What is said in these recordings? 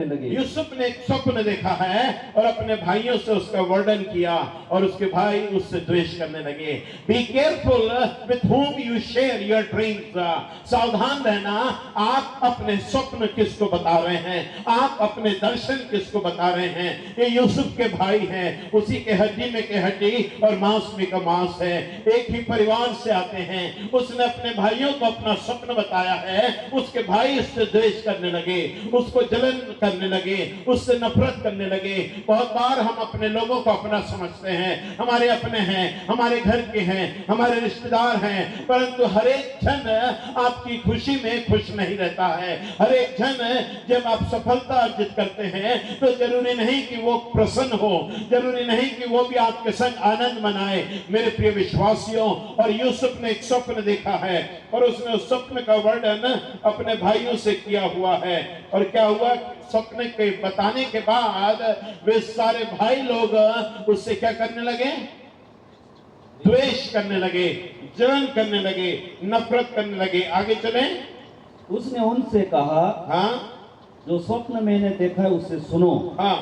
लगे। यूसुफ ने एक स्वप्न देखा है और अपने भाइयों से उसका वर्णन किया और उसके भाई उससे द्वेष करने लगे। Be careful with whom you share your dreams। सावधान रहना, आप अपने स्वप्न किसको बता रहे हैं, आप अपने दर्शन किसको बता रहे हैं। ये यूसुफ के भाई हैं, उसी के हड्डी में के हड्डी और मांस में का मांस है, एक ही परिवार से आते हैं। उसने अपने भाइयों को अपना स्वप्न बताया है, उसके भाई उससे द्वेष करने लगे, उसको जलन करने लगे, उससे नफरत करने लगे। बहुत बार हम अपने लोगों को अपना समझते हैं, हमारे अपने हैं, हमारे घर के हैं, हमारे रिश्तेदार हैं, परंतु हर एक जन आपकी खुशी में खुश नहीं रहता है। हर एक जन जब आप सफलता अर्जित करते हैं तो जरूरी नहीं कि वो प्रसन्न हो, जरूरी नहीं कि वो भी आपके संग आनंद मनाए। मेरे प्रिय विश्वासियों, और यूसुफ ने एक स्वप्न देखा है और उसने उस स्वप्न का वर्णन अपने भाइयों से किया हुआ है। और क्या हुआ, स्वप्न के बताने के बाद वे सारे भाई लोग उससे क्या करने लगे, द्वेष करने लगे, जलन करने लगे, नफरत करने लगे। आगे चलें। उसने उनसे कहा, हाँ, जो स्वप्न मैंने देखा है उससे सुनो। हाँ,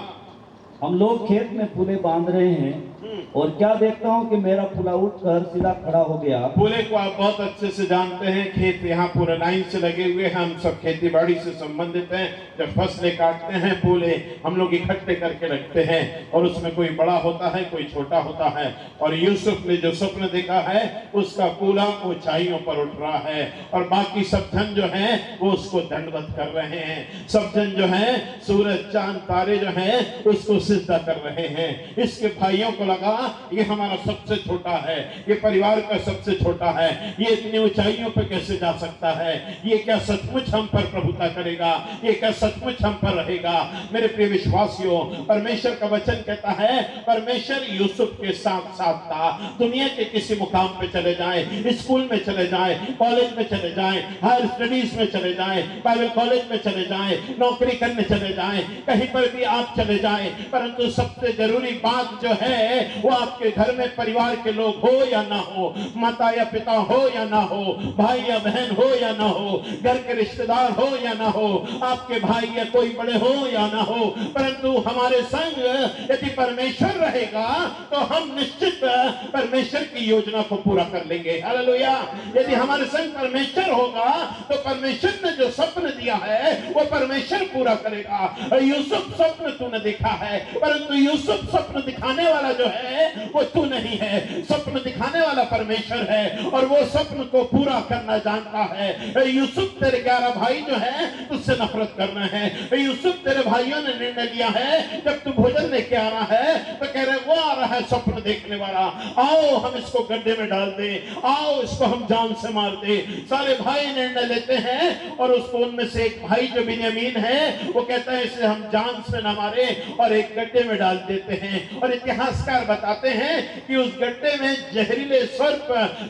हम लोग खेत में फूले बांध रहे हैं और क्या देखता हूँ कि मेरा फूला उठकर सीधा खड़ा हो गया। फूले को आप बहुत अच्छे से जानते हैं, खेत यहाँ पूरे लाइन से लगे हुए हैं, हम सब खेती बाड़ी से संबंधित हैं। जब फसलें काटते हैं फूले हम लोग इकट्ठे करके रखते हैं और उसमें कोई बड़ा होता है, कोई छोटा होता है। और यूसुफ ने जो स्वप्न देखा है उसका फूला ऊंचाइयों पर उठ रहा है और बाकी सब जन जो है वो उसको दंडवत कर रहे हैं। सब जन जो है, सूरज चांद तारे जो है उसको सिजदा कर रहे हैं। इसके भाइयों को लगा ये हमारा सबसे छोटा है, ये परिवार का सबसे छोटा है, ये इतनी ऊंचाइयों पर कैसे जा सकता है, ये क्या सचमुच हम पर प्रभुता करेगा, ये क्या सचमुच हम पर रहेगा। मेरे प्रिय विश्वासियों, परमेश्वर का वचन कहता है, परमेश्वर यूसुफ के साथ साथ था। दुनिया के किसी मुकाम पे चले जाएं, स्कूल में चले जाएं, कॉलेज में चले जाएं, हायर स्टडीज में चले जाएं, बाइबल कॉलेज में चले जाएं, नौकरी करने चले जाएं, कहीं पर भी आप चले जाएं, परंतु सबसे जरूरी बात जो है वो आपके घर में परिवार के लोग हो या ना हो, माता या पिता हो या ना हो, भाई या बहन हो या ना हो, घर के रिश्तेदार हो या ना हो, आपके भाई या कोई बड़े हो या ना हो, परंतु हमारे संग यदि परमेश्वर रहेगा तो हम निश्चित परमेश्वर की योजना को पूरा कर लेंगे। हालेलुया। यदि हमारे संग परमेश्वर होगा तो परमेश्वर ने जो स्वप्न दिया है वो परमेश्वर पूरा करेगा। यूसुफ स्वप्न तूने देखा है, परंतु यूसुफ स्वप्न दिखाने वाला जो है वो तू नहीं है, स्वप्न दिखाने वाला परमेश्वर है और वो स्वप्न को पूरा करना जानता है। यूसुफ तेरे 11 भाई जो है तुझसे नफरत कर रहे हैं। यूसुफ तेरे भाइयों ने निर्णय लिया है, जब तू भोजन लेके आ रहा है तो कह रहे वो आ रहा है स्वप्न देखने वाला, आओ हम इसको गड्ढे में डाल दें, आओ इसको हम जान से मार दें। सारे भाई निर्णय लेते हैं और उसको उनमें से एक भाई जो बिन्यामीन है वो कहता है इसे हम जान से न मारे और एक गड्ढे में डाल देते हैं। और इतिहासकार बताते हैं कि उस गड्ढे में जहरीले सर्प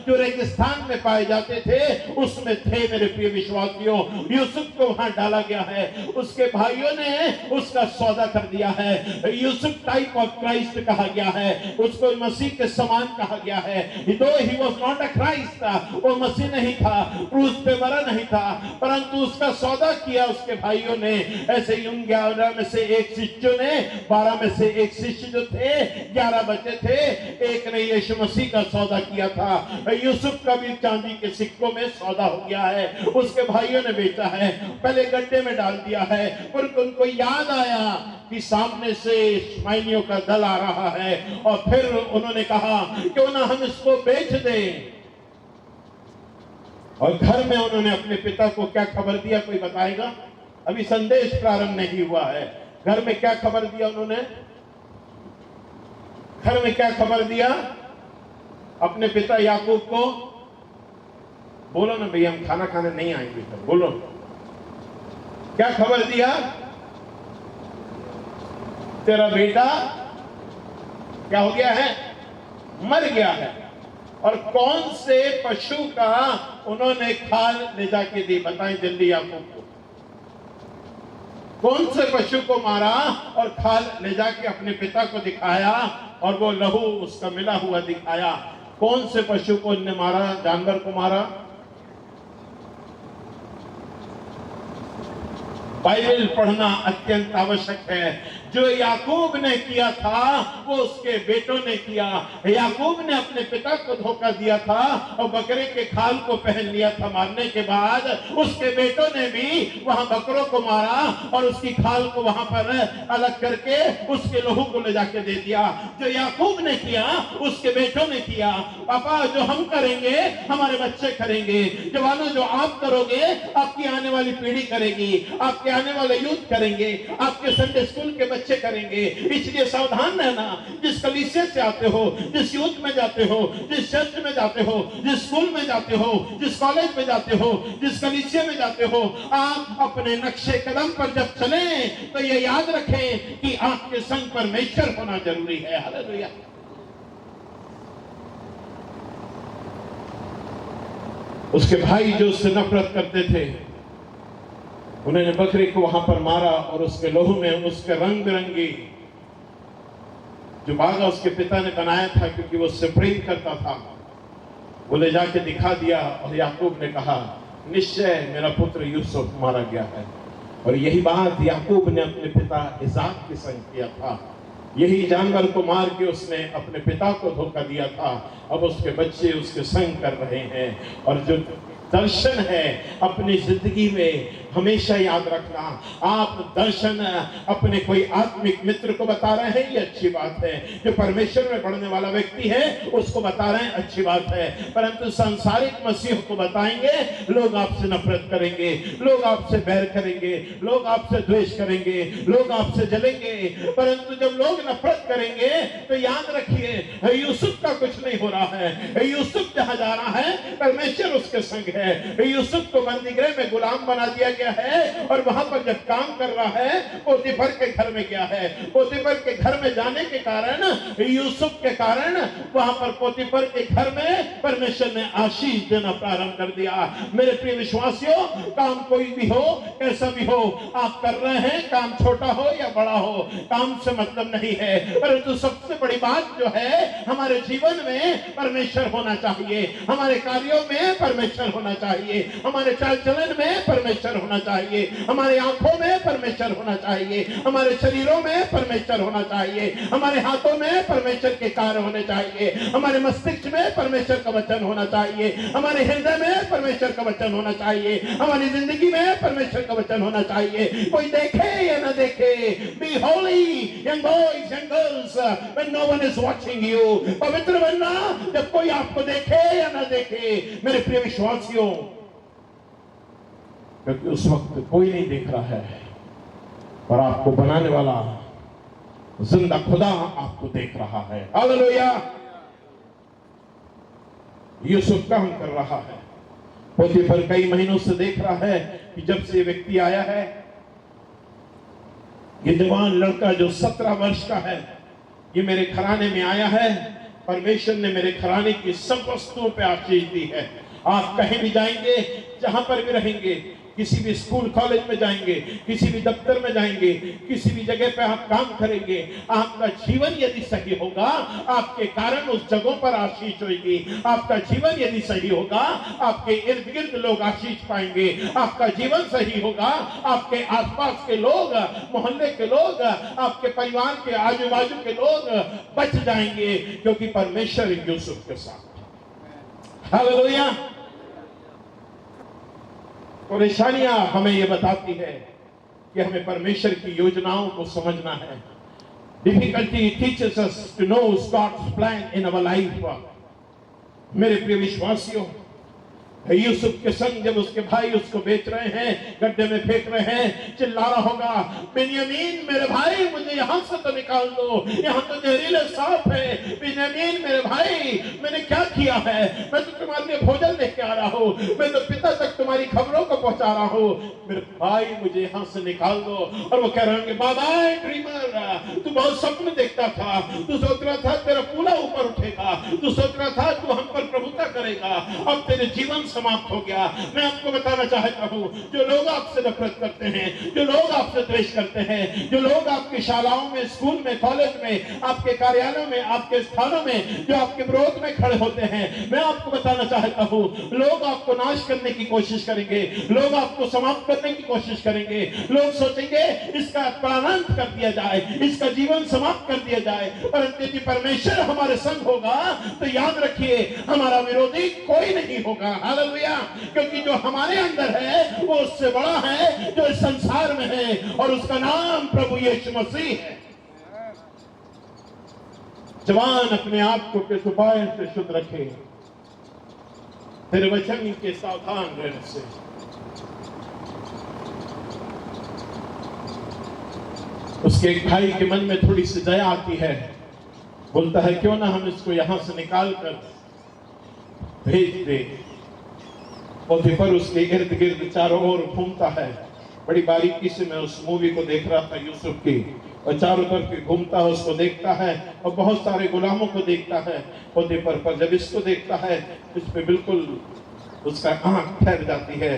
जो रेगिस्तान में पाए जाते थे उसमें थे। मेरे प्रिय विश्वासियों, यूसुफ को वहां डाला गया है, उसके भाइयों ने उसका सौदा कर दिया है। यूसुफ टाइप ऑफ क्राइस्ट कहा गया है, उसको मसीह के समान कहा गया है। दो he was not a Christ, वो मसीह नहीं था, क्रूस पे मरा नहीं था, परंतु उसका सौदा किया उसके भाइयों ने। ऐसे ही उन 11 में से एक शिष्यों ने, 12 में से एक शिष्य जो थे, 11 बचे थे, एक ने यीशु मसीह का सौदा किया था। यूसुफ का भी चांदी के सिक्कों में सौदा हो गया है, उसके भाइयों ने बेचा है, पहले गड्ढे में डाल दिया है। पर उनको याद आया कि सामने से इस्माइलियों का दल आ रहा है और फिर उन्होंने कहा क्यों ना हम इसको बेच दें। और घर में उन्होंने अपने पिता को क्या खबर दिया, कोई बताएगा? अभी संदेश प्रारंभ नहीं हुआ है। घर में क्या खबर दिया उन्होंने? घर में क्या खबर दिया अपने पिता याकूब को? बोलो ना भैया, हम खाना खाने नहीं आएंगे, तो बोलो क्या खबर दिया? तेरा बेटा क्या हो गया है? मर गया है। और कौन से पशु का उन्होंने खाल ले जाके दी? बताएं जल्दी याकूब को, कौन से पशु को मारा और खाल ले जाके अपने पिता को दिखाया और वो लहू उसका मिला हुआ दिखाया? कौन से पशु को उन्होंने मारा, जानवर को मारा? बाइबल पढ़ना अत्यंत आवश्यक है। जो याकूब ने किया था वो उसके बेटों ने किया। याकूब ने अपने पिता को धोखा दिया था और बकरे के खाल को पहन लिया था। मारने के बाद उसके बेटों ने भी वहां बकरों को मारा और उसकी खाल को वहां पर अलग करके उसके लहू को ले जाके दे दिया। जो याकूब ने किया उसके बेटों ने किया। पापा जो हम करेंगे हमारे बच्चे करेंगे। जवानों जो आप करोगे आपकी आने वाली पीढ़ी करेगी, आपके आने वाले यूथ करेंगे, आपके संडे स्कूल के बच्चे करेंगे। इसलिए सावधान रहना। जिस कलीसिया से आते हो, जिस यूथ में जाते हो, जिस चर्च में जाते हो, जिस स्कूल में जाते हो, जिस कॉलेज में जाते हो, जिस कलीसिया में जाते हो, आप अपने नक्शे कदम पर जब चले तो ये याद रखें कि आपके संग परमेश्वर होना जरूरी है। हालेलुया। उसके भाई जो उससे नफरत करते थे उन्होंने बकरे को वहां पर मारा और उसके लहू में उसके रंग बिरंगी जो बागा उसके पिता ने बनाया था क्योंकि वो उससे प्रेम करता था वो ले जाके दिखा दिया। और याकूब ने कहा निश्चय मेरा पुत्र यूसुफ मारा गया है। और यही बात याकूब ने अपने पिता इसाक के संग किया था। यही जानवर को मार के उसने अपने पिता को धोखा दिया था। अब उसके बच्चे उसके संग कर रहे हैं। और जो दर्शन है अपनी जिंदगी में हमेशा याद रखना। आप दर्शन अपने कोई आत्मिक मित्र को बता रहे हैं ये अच्छी बात है। जो परमेश्वर में बढ़ने वाला व्यक्ति है उसको बता रहे हैं अच्छी बात है। परंतु सांसारिक मसीह को बताएंगे लोग आपसे नफरत करेंगे, लोग आपसे बैर करेंगे, लोग आपसे द्वेष करेंगे, लोग आपसे जलेंगे। परंतु जब लोग नफरत करेंगे तो याद रखिए यूसुफ का कुछ नहीं हो रहा है। यूसुफ जहां जा रहा है परमेश्वर उसके संग है। यूसुफ को बंदीगृह में गुलाम बना दिया गया है और वहां पर जब काम कर रहा है पोतीफर के घर में गया है। पोतीफर के घर में जाने के कारण यूसुफ के कारण वहां पर पोतीफर के घर में परमेश्वर ने आशीष देना प्रारंभ कर दिया। मेरे प्रिय विश्वासियों काम कोई भी हो कैसा भी हो आप कर रहे हैं, काम छोटा हो या बड़ा हो काम से मतलब नहीं है। परंतु सबसे बड़ी बात जो है हमारे जीवन में परमेश्वर होना चाहिए, हमारे कार्यों में परमेश्वर होना चाहिए, हमारे चाल चलन में परमेश्वर होना चाहिए, हमारे आंखों में परमेश्वर होना चाहिए, हमारे शरीरों में परमेश्वर होना चाहिए, हमारे हाथों में परमेश्वर के कार्य होने चाहिए, हमारे मस्तिष्क में परमेश्वर का वचन होना चाहिए, हमारे हृदय में परमेश्वर का वचन होना चाहिए, हमारी जिंदगी में परमेश्वर का वचन होना चाहिए। कोई देखे या न देखे, be holy young boys and girls when no one is watching you। पवित्र बनना जब कोई आपको देखे या न देखे। मेरे प्रिय विश्वासियों क्योंकि उस वक्त कोई नहीं देख रहा है और आपको बनाने वाला जिंदा खुदा आपको देख रहा है। हालेलुया। यूसुफ काम कर रहा है। पोतीफर कई महीनों से देख रहा है कि जब से व्यक्ति आया है ये जवान लड़का जो 17 वर्ष का है ये मेरे घराने में आया है। परमेश्वर ने मेरे घराने की सब वस्तुओं पे आशीष दी है। आप कहीं भी जाएंगे जहां पर भी रहेंगे, किसी भी स्कूल कॉलेज में जाएंगे, किसी भी दफ्तर में जाएंगे, किसी भी जगह पे आप काम करेंगे, आपका जीवन यदि सही होगा आपके कारण उस जगहों पर आशीष होगी। आपका जीवन यदि सही होगा आपके इर्द गिर्द लोग आशीष पाएंगे। आपका जीवन सही होगा आपके आसपास के लोग, मोहल्ले के लोग, आपके परिवार के आजू बाजू के लोग बच जाएंगे क्योंकि परमेश्वर यूसुफ के साथ। हालेलुया। परेशानियां हमें यह बताती है कि हमें परमेश्वर की योजनाओं को समझना है। Difficulty teaches us to know God's plan in our life. मेरे प्रिय विश्वासियों यूसुफ के संग जब उसके भाई उसको बेच रहे हैं, गड्ढे में फेंक रहे हैं, चिल्ला रहा होगा बिन्यामीन मेरे भाई मुझे यहां से तो निकाल दो, यहां तो जहरीले सांप है। बिन्यामीन मेरे भाई मैंने क्या किया है, मैं तो तुम्हारे लिए भोजन लेके आ रहा हूँ, मैं तो पिता तक तुम्हारी खबरों को पहुंचा रहा हूँ, मेरे भाई मुझे यहां से निकाल दो। और वो कह रहे होंगे बाबा ड्रीमर तू बहुत स्वप्न देखता था, तू सोच रहा था तेरा पूरा ऊपर उठेगा, तू सोच रहा था तू हम पर प्रभुता करेगा, अब तेरे जीवन समाप्त हो गया। मैं आपको बताना चाहता हूँ, जो लोग आपसे नफरत करते हैं, जो लोग आपसे द्वेष करते हैं, जो लोग आपकी शालाओं में, स्कूल में, कॉलेज में, आपके कार्यालयों में, आपके स्थानों में जो आपके विरोध में खड़े होते हैं, मैं आपको बताना चाहता हूँ, लोग आपको नाश करने की कोशिश करेंगे, लोग आपको समाप्त करने की कोशिश करेंगे। लोग सोचेंगे इसका प्राणांत कर दिया जाए, इसका जीवन समाप्त कर दिया जाए। परंतु यदि परमेश्वर हमारे संग होगा तो याद रखिए, हमारा विरोधी कोई नहीं होगा। हालेलुया। क्योंकि जो हमारे अंदर है वो उससे बड़ा है जो इस संसार में है, और उसका नाम प्रभु यीशु मसीह है। जवान अपने आप को किस उपाय से शुद्ध रखे, तेरे वचन के सावधान रहने से। उसके एक भाई के मन में थोड़ी सी दया आती है, बोलता है क्यों ना हम इसको यहां से निकाल कर भेज दे। पोतीफर उसके इर्द गिर्द चारों ओर घूमता है। बड़ी बारीकी से मैं उस मूवी को देख रहा था यूसुफ की, और चारों तरफ घूमता है, उसको देखता है और बहुत सारे गुलामों को देखता है पोतीफर पर। जब इसको देखता है, इस पे बिल्कुल उसका आंख ठहर जाती है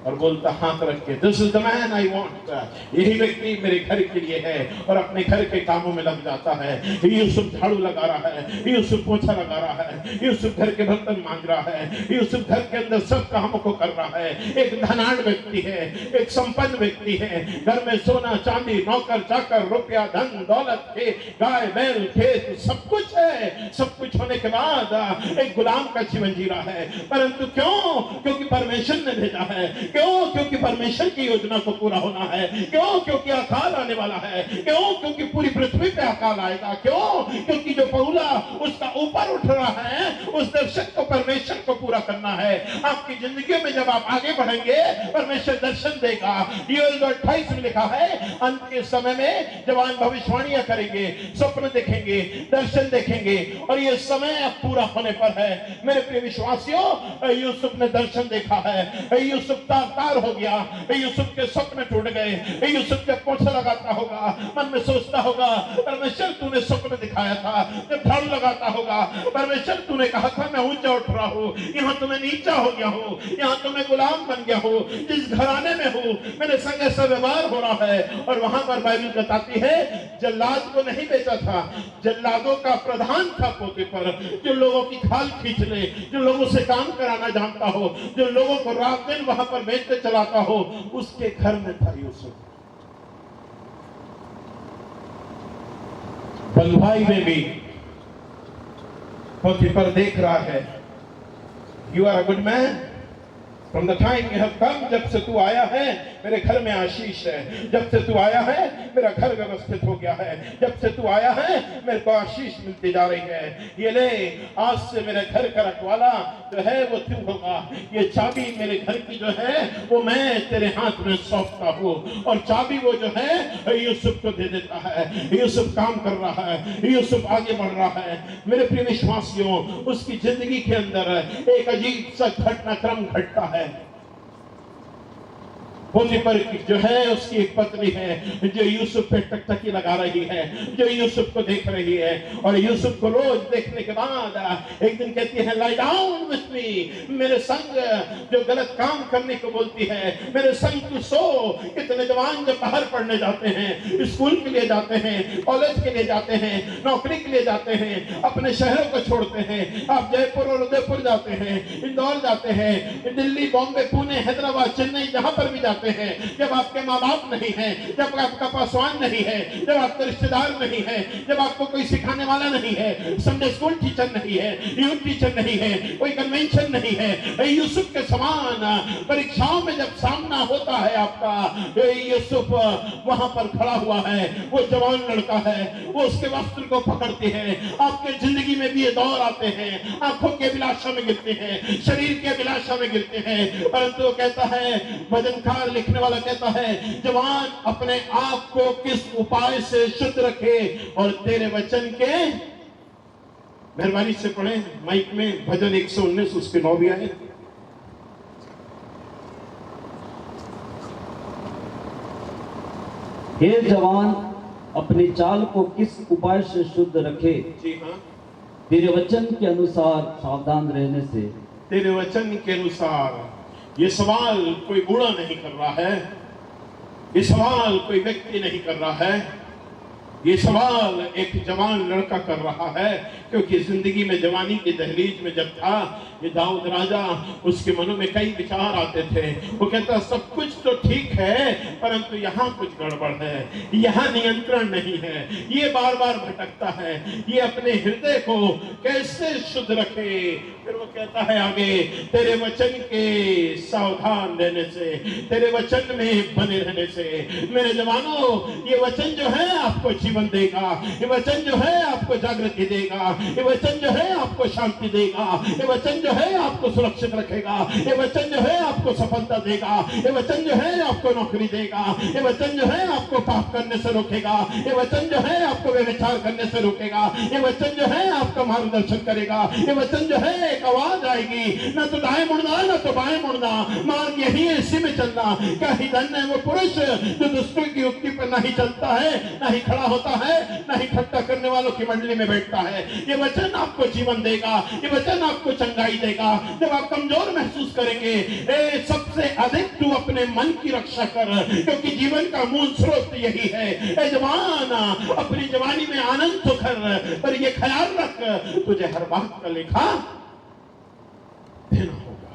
और बोलता हाथ रख के, this is the man I want. यही व्यक्ति मेरे घर के लिए है, और अपने घर के कामों में लग जाता है। यूसुफ झाड़ू लगा रहा है, यूसुफ पोछा लगा रहा है, यूसुफ घर के बर्तन मांज रहा है, यूसुफ घर के अंदर सब कामों को कर रहा है। एक धनाढ़ व्यक्ति है, एक संपन्न व्यक्ति है, घर में सोना चांदी, नौकर चाकर, रुपया, धन दौलत, गाय बैल, खेत, सब कुछ है। सब कुछ होने के बाद एक गुलाम का जीवन जी रहा है। परंतु क्यों? क्योंकि परमेश्वर ने भेजा है। क्यों? क्योंकि परमेश्वर की योजना को पूरा होना है। क्यों? क्योंकि अकाल आने वाला है। क्यों? क्योंकि पूरी पृथ्वी पे अकाल आएगा। क्यों? क्योंकि जो पौला उसका ऊपर उठ रहा है, उस दर्शन को परमेश्वर को पूरा करना है। आपकी जिंदगी में जब आप आगे बढ़ेंगे, परमेश्वर दर्शन देगा। योएल 28 में लिखा है, अंत के समय में जवान भविष्यवाणियां करेंगे, स्वप्न देखेंगे, दर्शन देखेंगे, और ये समय अब पूरा होने पर है। मेरे प्रिय विश्वासियों, यूसुफ ने दर्शन देखा है। यूसुफ तार हो गया, यूसुफ के स्वप्न टूट गए। यूसुफ जब पोछा लगाता होगा, मन में सोचता होगा, परमेश्वर तूने स्वप्न दिखाया था। जब झाड़ू लगाता होगा, परमेश्वर तूने कहा था मैं ऊंचा उठ रहा हूँ, यहाँ तो मैं नीचा हो गया हूँ, यहाँ तो मैं गुलाम बन गया हूँ। जिस घराने में हूँ मेरे संग ऐसा व्यवहार हो रहा है। और वहां पर बाइबल बताती है, जल्लाद को नहीं बेचा था, जल्लादों का प्रधान था पोतीफर, जो लोगों की खाल खींच ले, जो लोगों से काम कराना जानता हो, जो लोगों को रात दिन वहां पर बेचते चलाता हो, उसके घर में था यूसुफ। बंधुआई में भी पोतीफर देख रहा है, you are a good man from the time you have come. जब से तू आया है मेरे घर में आशीष है। जब से तू आया है मेरा घर व्यवस्थित हो गया है। जब से तू आया है मेरे को आशीष मिलती जा रही है। ये ले, आज से मेरे घर का रखवाला जो है वो तू होगा। ये चाबी मेरे घर की जो है वो मैं तेरे हाथ में सौंपता हूँ। और चाबी वो जो है यूसुफ को दे देता है। यूसुफ काम कर रहा है, यूसुफ आगे बढ़ रहा है। मेरे प्रिय विश्वासियों, उसकी जिंदगी के अंदर एक अजीब सा घटनाक्रम घटता है। पोतीफर जो है उसकी एक पत्नी है जो यूसुफ पे टकटकी लगा रही है, जो यूसुफ को देख रही है। और यूसुफ को रोज देखने के बाद एक दिन कहती है, लाई डाउन विथ मी, मेरे संग जो गलत काम करने को बोलती है, मेरे संग तू सो। कितने जवान जब बाहर पढ़ने जाते हैं, स्कूल के लिए जाते हैं, कॉलेज के लिए जाते हैं, नौकरी के लिए जाते हैं, अपने शहरों को छोड़ते हैं। आप जयपुर और उदयपुर जाते हैं, इंदौर जाते हैं, दिल्ली, बॉम्बे, पुणे, हैदराबाद, चेन्नई, जहां पर भी जाते हैं, जब आपके माँ बाप नहीं है, जब आपका पासवान नहीं है, जब आपके रिश्तेदार नहीं है, जब आपको कोई सिखाने वाला नहीं है, संडे स्कूल टीचर नहीं है, यूथ टीचर नहीं है, कोई कन्वेंशन नहीं है, यूसुफ के समान परीक्षाओं में जब सामना होता है आपका, यूसुफ वहां पर खड़ा हुआ है। वो जवान लड़का है, वो उसके वस्त्र को पकड़ते हैं। आपके जिंदगी में भी ये दौर आते हैं, आंखों के अभिलाषा में गिरते हैं, शरीर के अभिलाषा में गिरते हैं। परंतु वो कहता है, भजनकार लिखने वाला कहता है, जवान अपने आप को किस उपाय से शुद्ध रखे और तेरे वचन के। मेहरबानी से पढ़े माइक में भजन 119 उसके 9 भी आए। हे जवान अपनी चाल को किस उपाय से शुद्ध रखे, जी हाँ, तेरे वचन के अनुसार सावधान रहने से तेरे वचन के अनुसार। ये सवाल कोई बूढ़ा नहीं कर रहा है, ये सवाल कोई व्यक्ति नहीं कर रहा है, ये सवाल एक जवान लड़का कर रहा है, क्योंकि जिंदगी में जवानी की दहलीज में जब था ये दाऊद राजा, उसके मनों में कई विचार आते थे। वो कहता सब कुछ तो ठीक है, परंतु यहाँ कुछ गड़बड़ है, यहाँ नियंत्रण नहीं है, ये बार बार भटकता है, ये अपने हृदय को कैसे शुद्ध रखे। फिर वो कहता है आगे, तेरे वचन के सावधान रहने से, तेरे वचन में बने रहने से। मेरे जवानों, ये वचन जो है आपको जीवन देगा, ये वचन जो है आपको जागृति देगा, ये वचन जो है आपको शांति देगा, ये वचन जो है आपको सुरक्षित रखेगा, ये वचन जो है आपको सफलता देगा, ये वचन जो है आपको नौकरी देगा, ये वचन जो है आपको पाप करने से रोकेगा, ये वचन जो है आपको व्यभिचार करने से रोकेगा, ये वचन जो है आपका मार्गदर्शन करेगा, ये वचन जो है एक आवाज आएगी, ना तो दाएं मुड़ना ना तो बाएं मुड़ना, मार्ग यही है, इसी में चलना। क्या ही धन्य है वो पुरुष जो दुष्टों की युक्ति पर नहीं चलता है, ना ही खड़ा होता है, ना ही ठट्टा करने वालों की मंडली में बैठता है। ये वचन आपको जीवन देगा, ये वचन आपको चंगाई देगा। जब आप कमजोर महसूस करेंगे, सबसे अधिक तू अपने मन की रक्षा कर, क्योंकि जीवन का मूल स्रोत यही है। जवान, अपनी जवानी में आनंद तो कर, पर ये ख्याल रख तुझे हर बात का लेखा देना होगा।